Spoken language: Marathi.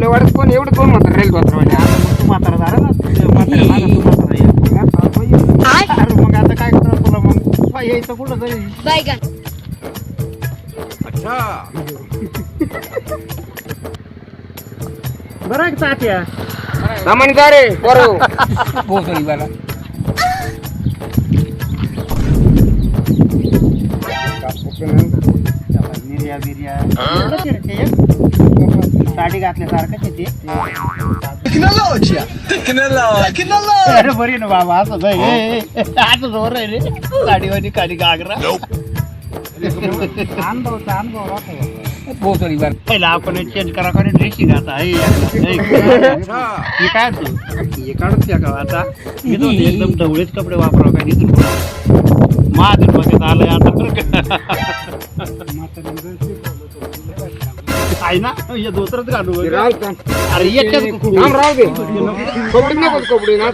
आपल्या वाड्यात पण एवढं कोण म्हातारा राहील म्हातारा आता मग तू म्हातारा झाला ना म्हातारा मागं तू म्हातारा ये. अरे मग आता काय करणार तुला मग काय यायचं कुठं तरी बैगन बरं आहे का तात्या सामान्य जा रे बरोबर पोहोचली बाला निर्या बिर्या साडी घातल्यासारखंच आहे ते अरे बरी ना बाबा असं असं जोर आहे रे साडीवाली खाली घागरा अनुभव राहतो पोहोचली बाला पहिला आपण चेंज करा का ड्रेसिंग आता हे काय तू हे काढून त्या का आता एकदम ढवळेच कपडे वापरावं काय दिसून माझं डोक्यात आलंय आता आहे ना हे धोत्रच घालू राहू का? अरे याच्यात थांब राहू दे कपडे नको कपडे ना